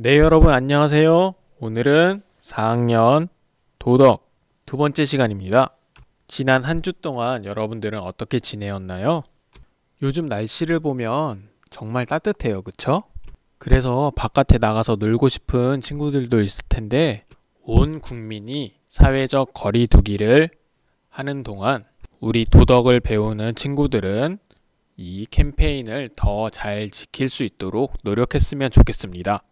네, 여러분 안녕하세요. 오늘은 4학년 도덕 두 번째 시간입니다. 지난 한 주 동안 여러분들은 어떻게 지내었나요? 요즘 날씨를 보면 정말 따뜻해요, 그쵸? 그래서 바깥에 나가서 놀고 싶은 친구들도 있을 텐데 온 국민이 사회적 거리 두기를 하는 동안 우리 도덕을 배우는 친구들은 이 캠페인을 더 잘 지킬 수 있도록 노력했으면 좋겠습니다.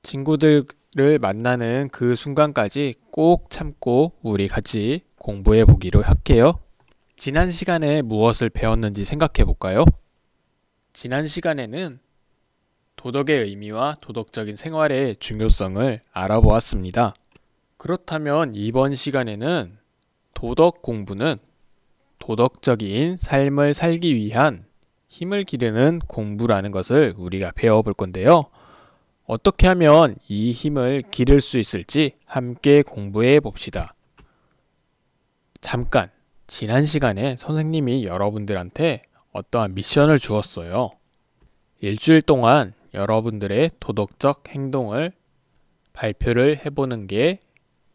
친구들을 만나는 그 순간까지 꼭 참고 우리 같이 공부해 보기로 할게요. 지난 시간에 무엇을 배웠는지 생각해 볼까요? 지난 시간에는 도덕의 의미와 도덕적인 생활의 중요성을 알아보았습니다. 그렇다면 이번 시간에는 도덕 공부는 도덕적인 삶을 살기 위한 힘을 기르는 공부라는 것을 우리가 배워볼 건데요. 어떻게 하면 이 힘을 기를 수 있을지 함께 공부해 봅시다. 잠깐, 지난 시간에 선생님이 여러분들한테 어떠한 미션을 주었어요. 일주일 동안 여러분들의 도덕적 행동을 발표를 해보는 게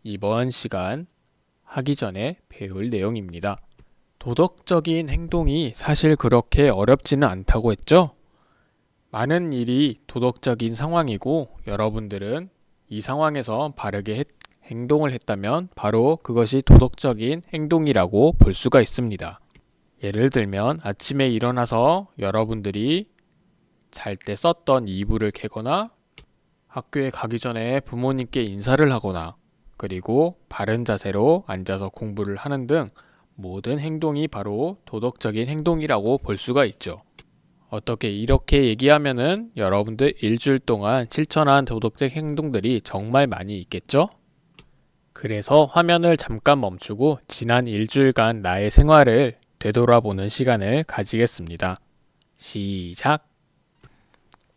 이번 시간 하기 전에 배울 내용입니다. 도덕적인 행동이 사실 그렇게 어렵지는 않다고 했죠? 많은 일이 도덕적인 상황이고 여러분들은 이 상황에서 바르게 행동을 했다면 바로 그것이 도덕적인 행동이라고 볼 수가 있습니다. 예를 들면 아침에 일어나서 여러분들이 잘 때 썼던 이불을 개거나 학교에 가기 전에 부모님께 인사를 하거나 그리고 바른 자세로 앉아서 공부를 하는 등 모든 행동이 바로 도덕적인 행동이라고 볼 수가 있죠. 어떻게 이렇게 얘기하면은 여러분들 일주일 동안 실천한 도덕적 행동들이 정말 많이 있겠죠? 그래서 화면을 잠깐 멈추고 지난 일주일간 나의 생활을 되돌아보는 시간을 가지겠습니다. 시작!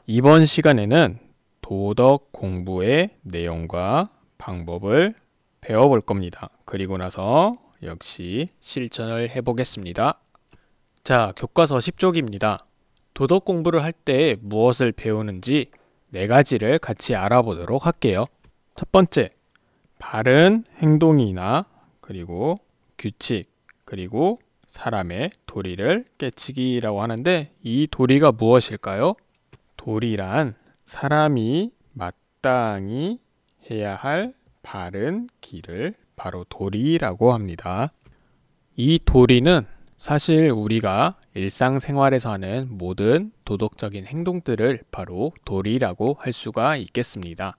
이번 시간에는 도덕 공부의 내용과 방법을 배워볼 겁니다. 그리고 나서 역시 실천을 해보겠습니다. 자, 교과서 10쪽입니다. 도덕 공부를 할 때 무엇을 배우는지 4가지를 같이 알아보도록 할게요. 첫 번째, 바른 행동이나 그리고 규칙, 그리고 사람의 도리를 깨치기라고 하는데 이 도리가 무엇일까요? 도리란 사람이 마땅히 해야 할 바른 길을 바로 도리라고 합니다. 이 도리는 사실 우리가 일상생활에서 하는 모든 도덕적인 행동들을 바로 도리라고 할 수가 있겠습니다.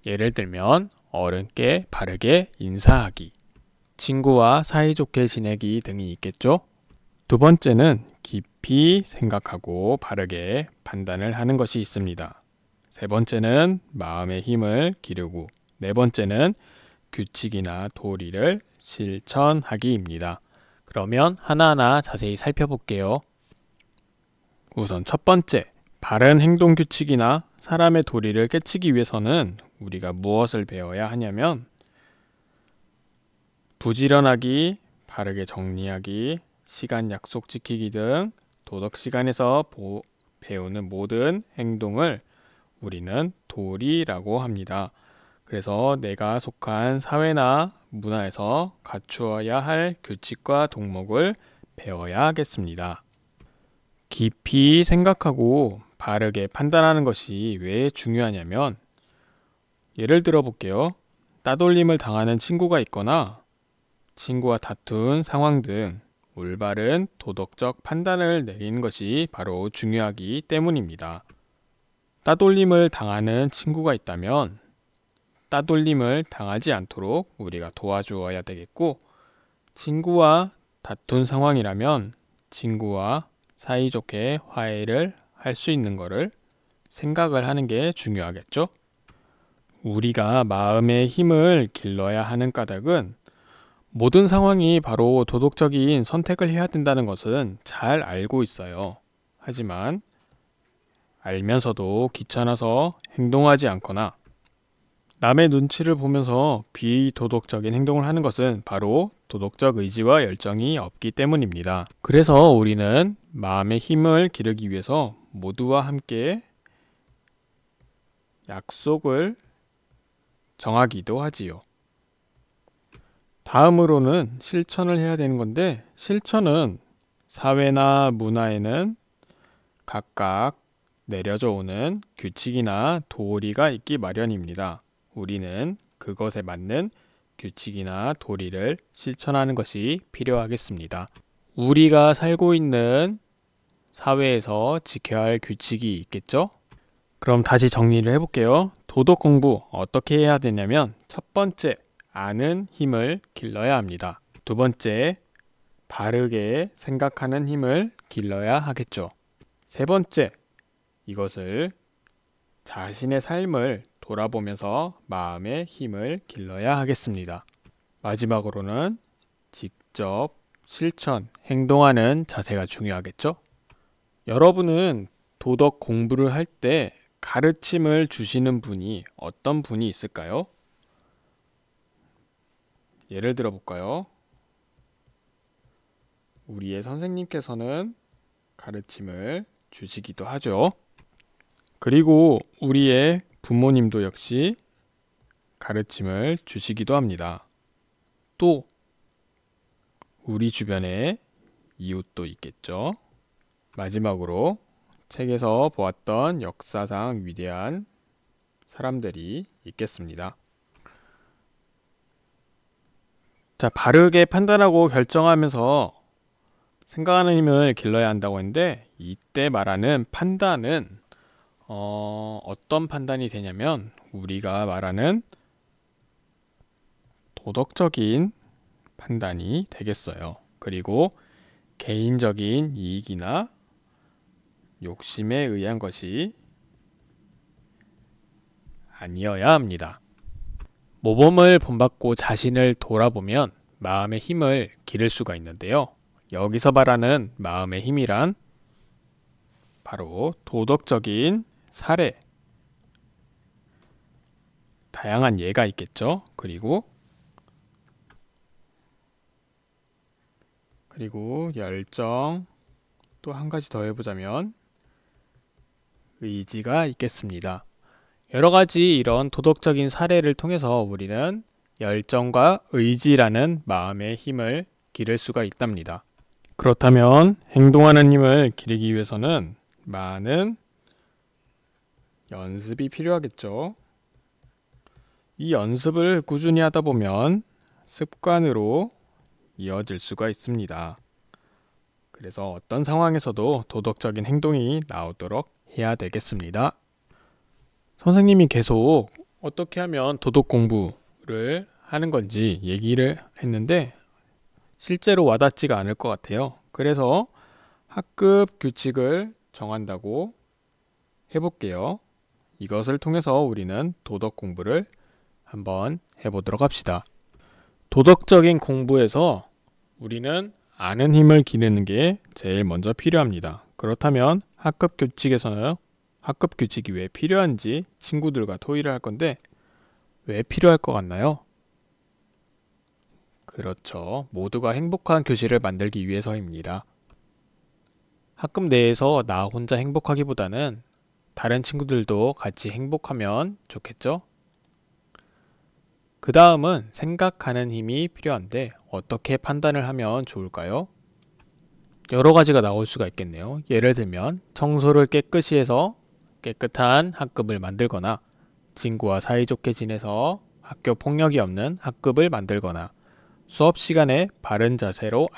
예를 들면 어른께 바르게 인사하기, 친구와 사이좋게 지내기 등이 있겠죠? 두 번째는 깊이 생각하고 바르게 판단을 하는 것이 있습니다. 세 번째는 마음의 힘을 기르고, 네 번째는 규칙이나 도리를 실천하기입니다. 그러면 하나하나 자세히 살펴볼게요. 우선 첫 번째, 바른 행동 규칙이나 사람의 도리를 깨치기 위해서는 우리가 무엇을 배워야 하냐면 부지런하기, 바르게 정리하기, 시간 약속 지키기 등 도덕 시간에서 배우는 모든 행동을 우리는 도리라고 합니다. 그래서 내가 속한 사회나 문화에서 갖추어야 할 규칙과 동목을 배워야 하겠습니다. 깊이 생각하고 바르게 판단하는 것이 왜 중요하냐면 예를 들어 볼게요. 따돌림을 당하는 친구가 있거나 친구와 다툰 상황 등 올바른 도덕적 판단을 내리는 것이 바로 중요하기 때문입니다. 따돌림을 당하는 친구가 있다면 따돌림을 당하지 않도록 우리가 도와주어야 되겠고, 친구와 다툰 상황이라면 친구와 사이좋게 화해를 할 수 있는 거를 생각을 하는 게 중요하겠죠? 우리가 마음의 힘을 길러야 하는 까닭은 모든 상황이 바로 도덕적인 선택을 해야 된다는 것은 잘 알고 있어요. 하지만 알면서도 귀찮아서 행동하지 않거나 남의 눈치를 보면서 비도덕적인 행동을 하는 것은 바로 도덕적 의지와 열정이 없기 때문입니다. 그래서 우리는 마음의 힘을 기르기 위해서 모두와 함께 약속을 정하기도 하지요. 다음으로는 실천을 해야 되는 건데, 실천은 사회나 문화에는 각각 내려져 오는 규칙이나 도리가 있기 마련입니다. 우리는 그것에 맞는 규칙이나 도리를 실천하는 것이 필요하겠습니다. 우리가 살고 있는 사회에서 지켜야 할 규칙이 있겠죠? 그럼 다시 정리를 해볼게요. 도덕 공부 어떻게 해야 되냐면, 첫 번째, 아는 힘을 길러야 합니다. 두 번째, 바르게 생각하는 힘을 길러야 하겠죠. 세 번째, 이것을 자신의 삶을 돌아보면서 마음의 힘을 길러야 하겠습니다. 마지막으로는 직접 실천, 행동하는 자세가 중요하겠죠? 여러분은 도덕 공부를 할 때 가르침을 주시는 분이 어떤 분이 있을까요? 예를 들어 볼까요? 우리의 선생님께서는 가르침을 주시기도 하죠. 그리고 우리의 부모님도 역시 가르침을 주시기도 합니다. 또 우리 주변에 이웃도 있겠죠. 마지막으로 책에서 보았던 역사상 위대한 사람들이 있겠습니다. 자, 바르게 판단하고 결정하면서 생각하는 힘을 길러야 한다고 했는데, 이때 말하는 판단은 어떤 판단이 되냐면, 우리가 말하는 도덕적인 판단이 되겠어요. 그리고 개인적인 이익이나 욕심에 의한 것이 아니어야 합니다. 모범을 본받고 자신을 돌아보면 마음의 힘을 기를 수가 있는데요. 여기서 말하는 마음의 힘이란 바로 도덕적인 사례, 다양한 예가 있겠죠. 그리고 열정, 또 한 가지 더 해보자면 의지가 있겠습니다. 여러 가지 이런 도덕적인 사례를 통해서 우리는 열정과 의지라는 마음의 힘을 기를 수가 있답니다. 그렇다면 행동하는 힘을 기르기 위해서는 많은 연습이 필요하겠죠. 이 연습을 꾸준히 하다 보면 습관으로 이어질 수가 있습니다. 그래서 어떤 상황에서도 도덕적인 행동이 나오도록 해야 되겠습니다. 선생님이 계속 어떻게 하면 도덕 공부를 하는 건지 얘기를 했는데 실제로 와닿지가 않을 것 같아요. 그래서 학급 규칙을 정한다고 해볼게요. 이것을 통해서 우리는 도덕 공부를 한번 해보도록 합시다. 도덕적인 공부에서 우리는 아는 힘을 기르는 게 제일 먼저 필요합니다. 그렇다면 학급 규칙에서는 학급 규칙이 왜 필요한지 친구들과 토의를 할 건데, 왜 필요할 것 같나요? 그렇죠. 모두가 행복한 교실을 만들기 위해서입니다. 학급 내에서 나 혼자 행복하기보다는 다른 친구들도 같이 행복하면 좋겠죠? 그 다음은 생각하는 힘이 필요한데, 어떻게 판단을 하면 좋을까요? 여러 가지가 나올 수가 있겠네요. 예를 들면 청소를 깨끗이 해서 깨끗한 학급을 만들거나, 친구와 사이좋게 지내서 학교 폭력이 없는 학급을 만들거나, 수업 시간에 바른 자세로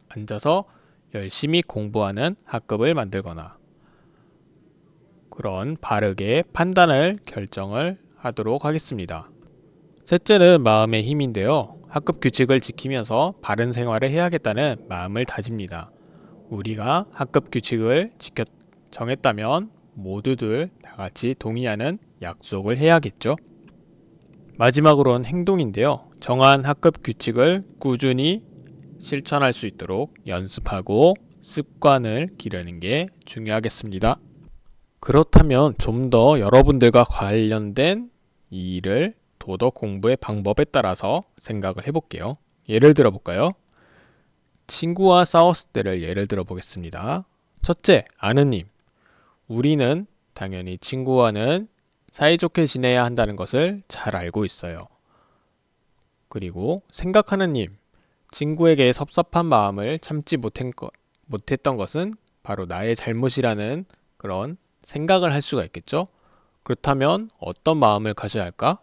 앉아서 열심히 공부하는 학급을 만들거나, 그런 바르게 판단을 결정을 하도록 하겠습니다. 셋째는 마음의 힘인데요. 학급 규칙을 지키면서 바른 생활을 해야겠다는 마음을 다집니다. 우리가 학급 규칙을 정했다면 모두들 다 같이 동의하는 약속을 해야겠죠. 마지막으로는 행동인데요. 정한 학급 규칙을 꾸준히 실천할 수 있도록 연습하고 습관을 기르는 게 중요하겠습니다. 그렇다면 좀 더 여러분들과 관련된 이 일을 도덕 공부의 방법에 따라서 생각을 해볼게요. 예를 들어 볼까요? 친구와 싸웠을 때를 예를 들어 보겠습니다. 첫째, 아는 힘. 우리는 당연히 친구와는 사이좋게 지내야 한다는 것을 잘 알고 있어요. 그리고 생각하는 힘, 친구에게 섭섭한 마음을 참지 못했던 것은 바로 나의 잘못이라는 그런 생각을 할 수가 있겠죠? 그렇다면 어떤 마음을 가져야 할까?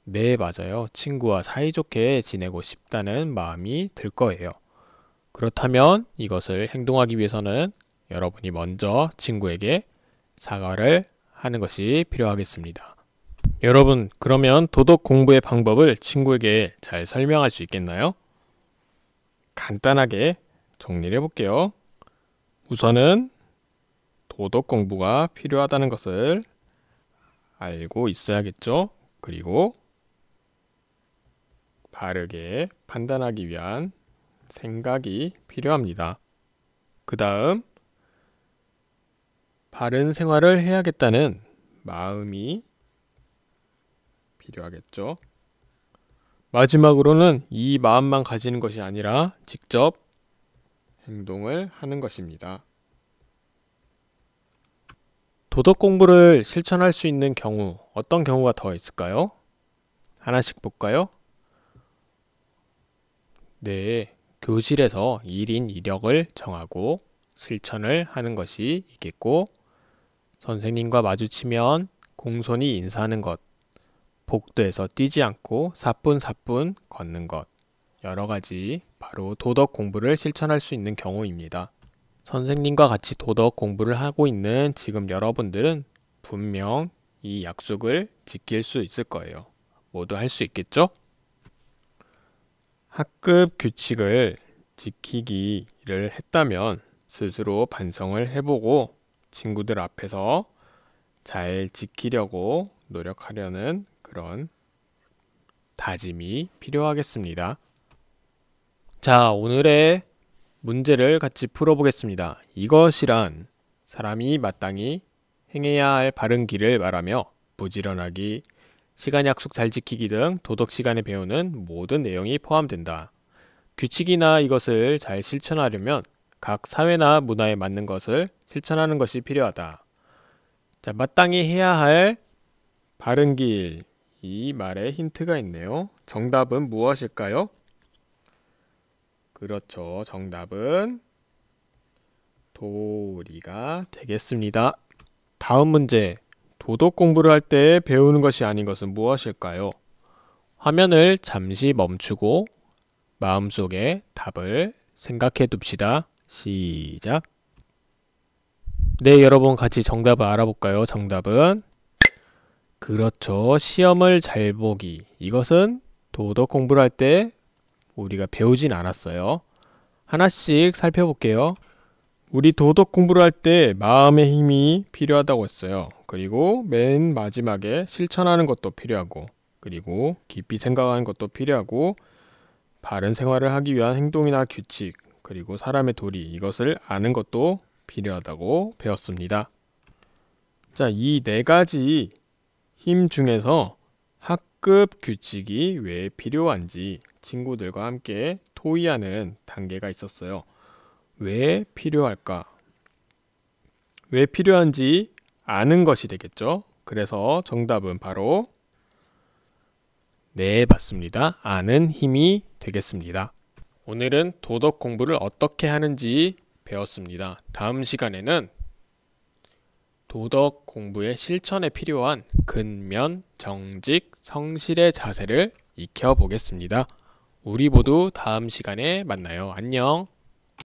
네, 맞아요. 친구와 사이좋게 지내고 싶다는 마음이 들 거예요. 그렇다면 이것을 행동하기 위해서는 여러분이 먼저 친구에게 사과를 하는 것이 필요하겠습니다. 여러분, 그러면 도덕 공부의 방법을 친구에게 잘 설명할 수 있겠나요? 간단하게 정리를 해볼게요. 우선은 도덕 공부가 필요하다는 것을 알고 있어야겠죠? 그리고 바르게 판단하기 위한 생각이 필요합니다. 그 다음 바른 생활을 해야겠다는 마음이 필요하겠죠. 마지막으로는 이 마음만 가지는 것이 아니라 직접 행동을 하는 것입니다. 도덕 공부를 실천할 수 있는 경우, 어떤 경우가 더 있을까요? 하나씩 볼까요? 네, 교실에서 1인 1역을 정하고 실천을 하는 것이 있겠고, 선생님과 마주치면 공손히 인사하는 것, 복도에서 뛰지 않고 사뿐사뿐 걷는 것, 여러 가지 바로 도덕 공부를 실천할 수 있는 경우입니다. 선생님과 같이 도덕 공부를 하고 있는 지금 여러분들은 분명 이 약속을 지킬 수 있을 거예요. 모두 할 수 있겠죠? 학급 규칙을 지키기를 했다면 스스로 반성을 해보고 친구들 앞에서 잘 지키려고 노력하려는 그런 다짐이 필요하겠습니다. 자, 오늘의 문제를 같이 풀어보겠습니다. 이것이란 사람이 마땅히 행해야 할 바른 길을 말하며 부지런하기, 시간 약속 잘 지키기 등 도덕 시간에 배우는 모든 내용이 포함된다. 규칙이나 이것을 잘 실천하려면 각 사회나 문화에 맞는 것을 실천하는 것이 필요하다. 자, 마땅히 해야 할 바른 길, 이 말에 힌트가 있네요. 정답은 무엇일까요? 그렇죠. 정답은 도리가 되겠습니다. 다음 문제. 도덕 공부를 할 때 배우는 것이 아닌 것은 무엇일까요? 화면을 잠시 멈추고 마음속에 답을 생각해 둡시다. 시작. 네, 여러분 같이 정답을 알아볼까요? 정답은 그렇죠. 시험을 잘 보기. 이것은 도덕 공부를 할 때 우리가 배우진 않았어요. 하나씩 살펴볼게요. 우리 도덕 공부를 할 때 마음의 힘이 필요하다고 했어요. 그리고 맨 마지막에 실천하는 것도 필요하고, 그리고 깊이 생각하는 것도 필요하고, 바른 생활을 하기 위한 행동이나 규칙, 그리고 사람의 도리, 이것을 아는 것도 필요하다고 배웠습니다. 자, 이 네 가지 힘 중에서 학급 규칙이 왜 필요한지 친구들과 함께 토의하는 단계가 있었어요. 왜 필요할까? 왜 필요한지 아는 것이 되겠죠? 그래서 정답은 바로 네, 맞습니다. 아는 힘이 되겠습니다. 오늘은 도덕 공부를 어떻게 하는지 배웠습니다. 다음 시간에는 도덕 공부의 실천에 필요한 근면, 정직, 성실의 자세를 익혀보겠습니다. 우리 모두 다음 시간에 만나요. 안녕.